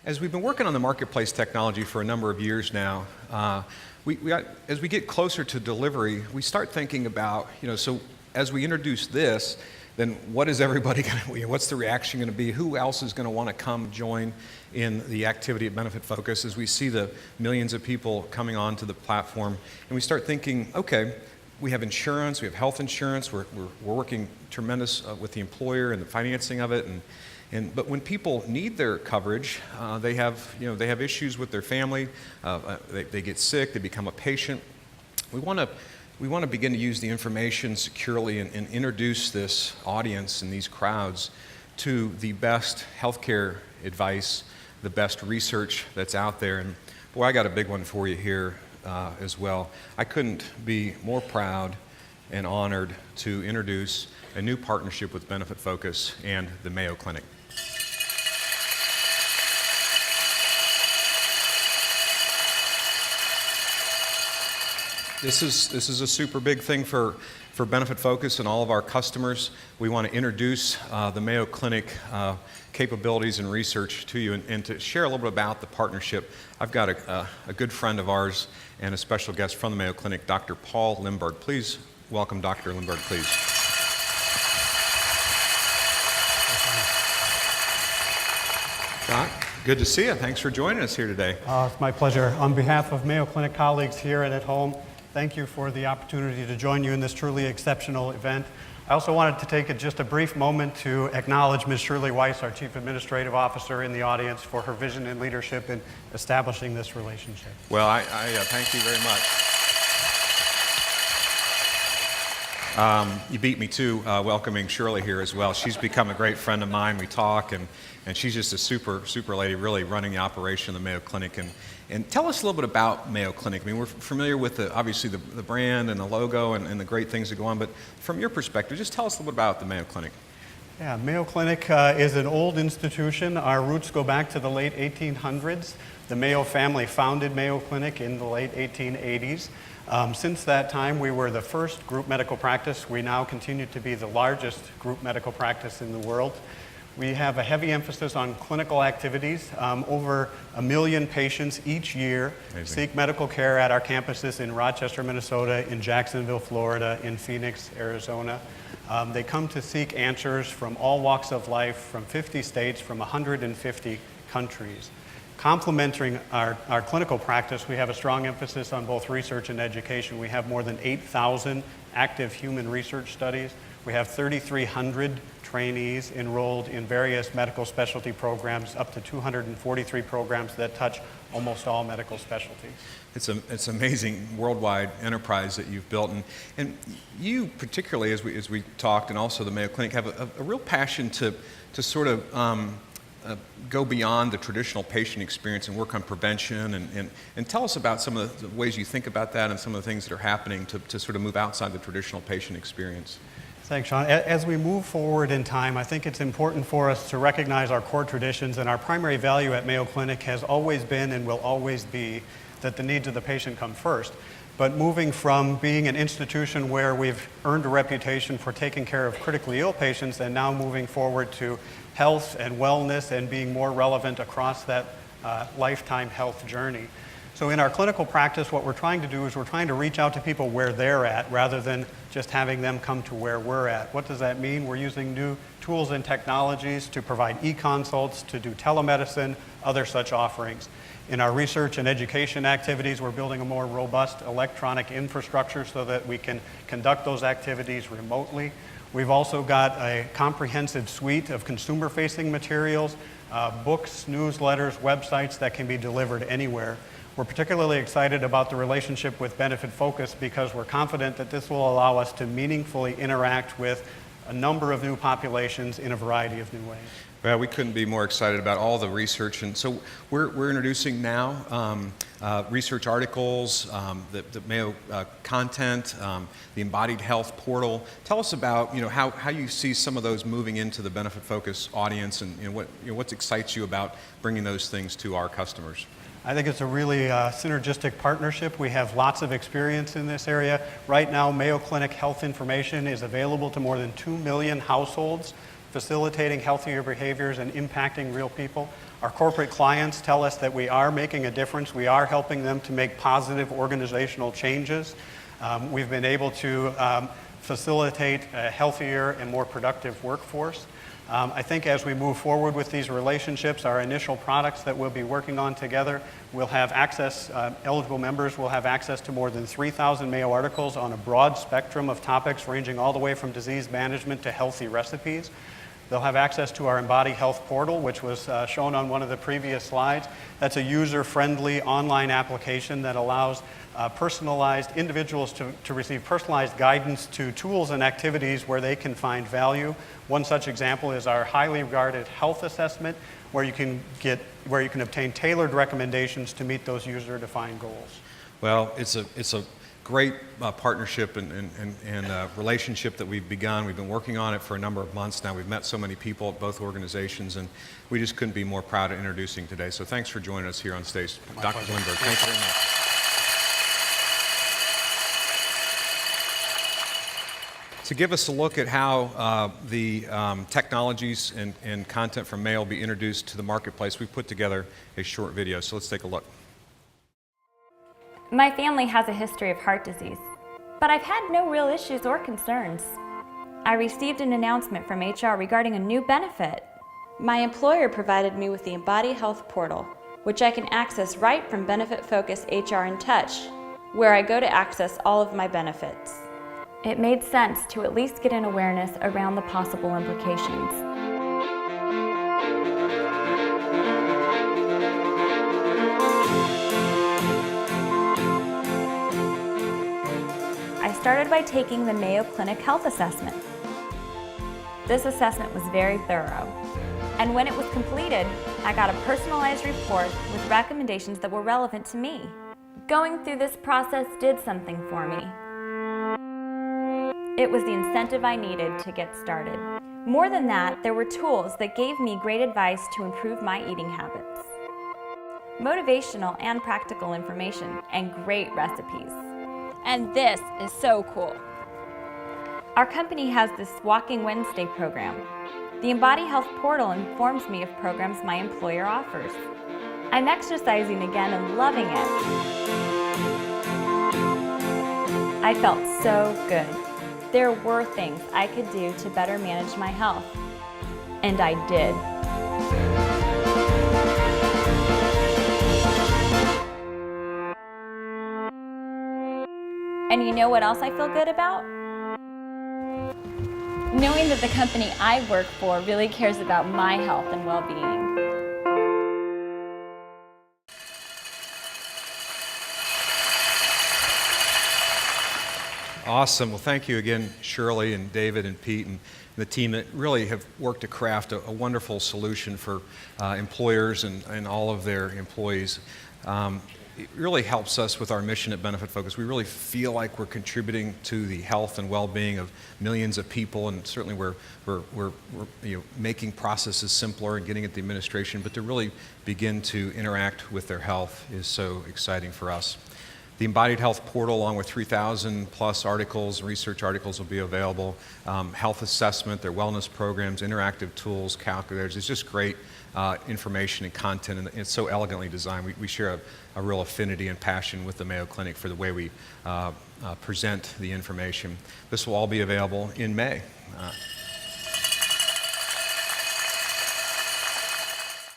As we've been working on the marketplace technology for a number of years now, as we get closer to delivery, we start thinking about, so as we introduce this, then what is everybody going to, what's the reaction going to be? Who else is going to want to come join in the activity at Benefitfocus as we see the millions of people coming onto the platform? And we start thinking, okay, we have insurance, we have health insurance, we're working tremendous with the employer and the financing of it, but when people need their coverage, they have issues with their family, they get sick, they become a patient. We want to begin to use the information securely and introduce this audience and these crowds to the best healthcare advice, the best research that's out there. And boy, I got a big one for you here as well. I couldn't be more proud and honored to introduce a new partnership with Benefitfocus and the Mayo Clinic. This is a super big thing for Benefitfocus and all of our customers. We want to introduce the Mayo Clinic capabilities and research to you, and to share a little bit about the partnership. I've got a good friend of ours and a special guest from the Mayo Clinic, Dr. Paul Limburg. Please welcome Dr. Limburg, please. Doc, good to see you. Thanks for joining us here today. It's my pleasure. On behalf of Mayo Clinic colleagues here and at home, thank you for the opportunity to join you in this truly exceptional event. I also wanted to take just a brief moment to acknowledge Ms. Shirley Weiss, our Chief Administrative Officer in the audience, for her vision and leadership in establishing this relationship. Well, I thank you very much. You beat me to welcoming Shirley here as well. She's become a great friend of mine. We talk, and she's just a super lady, really running the operation of the Mayo Clinic. And tell us a little bit about Mayo Clinic. I mean, we're familiar with obviously the brand and the logo and the great things that go on, but from your perspective, just tell us a little bit about the Mayo Clinic. Yeah, Mayo Clinic is an old institution. Our roots go back to the late 1800s. The Mayo family founded Mayo Clinic in the late 1880s. Since that time, we were the first group medical practice. We now continue to be the largest group medical practice in the world. We have a heavy emphasis on clinical activities. Over 1 million patients each year seek medical care at our campuses in Rochester, Minnesota, in Jacksonville, Florida, in Phoenix, Arizona. They come to seek answers from all walks of life, from 50 states, from 150 countries. Complementing our clinical practice, we have a strong emphasis on both research and education. We have more than 8,000 active human research studies. We have 3,300 trainees enrolled in various medical specialty programs, up to 243 programs that touch almost all medical specialties. It's amazing worldwide enterprise that you've built, and you particularly, as we talked, and also the Mayo Clinic, have a real passion to sort of go beyond the traditional patient experience and work on prevention, and tell us about some of the ways you think about that and some of the things that are happening to sort of move outside the traditional patient experience. Thanks, Sean. As we move forward in time, I think it's important for us to recognize our core traditions, and our primary value at Mayo Clinic has always been and will always be that the needs of the patient come first. But moving from being an institution where we've earned a reputation for taking care of critically ill patients, and now moving forward to health and wellness and being more relevant across that lifetime health journey. So in our clinical practice, what we're trying to do is we're trying to reach out to people where they're at rather than just having them come to where we're at. What does that mean? We're using new tools and technologies to provide e-consults, to do telemedicine, other such offerings. In our research and education activities, we're building a more robust electronic infrastructure so that we can conduct those activities remotely. We've also got a comprehensive suite of consumer-facing materials, books, newsletters, websites that can be delivered anywhere. We're particularly excited about the relationship with Benefitfocus because we're confident that this will allow us to meaningfully interact with a number of new populations in a variety of new ways. Well, we couldn't be more excited about all the research, and so we're introducing now research articles, the Mayo content, the Embodied Health portal. Tell us about how you see some of those moving into the Benefitfocus audience, and what excites you about bringing those things to our customers. I think it's a really synergistic partnership. We have lots of experience in this area. Right now, Mayo Clinic health information is available to more than 2 million households facilitating healthier behaviors and impacting real people. Our corporate clients tell us that we are making a difference. We are helping them to make positive organizational changes. We've been able to facilitate a healthier and more productive workforce. I think as we move forward with these relationships, our initial products that we'll be working on together will have access, eligible members will have access to more than 3,000 Mayo articles on a broad spectrum of topics ranging all the way from disease management to healthy recipes. They'll have access to our Embody Health portal, which was shown on one of the previous slides. That's a user-friendly online application that allows personalized individuals to receive personalized guidance to tools and activities where they can find value. One such example is our highly regarded health assessment, where you can obtain tailored recommendations to meet those user-defined goals. Well, it's a great partnership and relationship that we've begun. We've been working on it for a number of months now. We've met so many people at both organizations, and we just couldn't be more proud of introducing today. So thanks for joining us here on stage. Dr. Lindberg, thanks very much. To give us a look at how the technologies and content from Mayo will be introduced to the marketplace, we've put together a short video. So let's take a look. My family has a history of heart disease, but I've had no real issues or concerns. I received an announcement from HR regarding a new benefit. My employer provided me with the Embody Health portal, which I can access right from Benefitfocus HR in Touch, where I go to access all of my benefits. It made sense to at least get an awareness around the possible implications. I started by taking the Mayo Clinic Health Assessment. This assessment was very thorough, and when it was completed, I got a personalized report with recommendations that were relevant to me. Going through this process did something for me. It was the incentive I needed to get started. More than that, there were tools that gave me great advice to improve my eating habits. Motivational and practical information, and great recipes. And this is so cool. Our company has this Walking Wednesday program. The Embody Health portal informs me of programs my employer offers. I'm exercising again and loving it. I felt so good. There were things I could do to better manage my health. And I did. And you know what else I feel good about? Knowing that the company I work for really cares about my health and well-being. Awesome. Well, thank you again, Shirley and David and Pete and the team that really have worked to craft a wonderful solution for employers and all of their employees. It really helps us with our mission at Benefitfocus. We really feel like we're contributing to the health and well-being of millions of people, and certainly we're making processes simpler and getting at the administration, but to really begin to interact with their health is so exciting for us. The Embodied Health portal, along with 3,000 plus articles, research articles, will be available. Health assessment, their wellness programs, interactive tools, calculators. It's just great information and content, and it's so elegantly designed. We share a real affinity and passion with the Mayo Clinic for the way we present the information. This will all be available in May.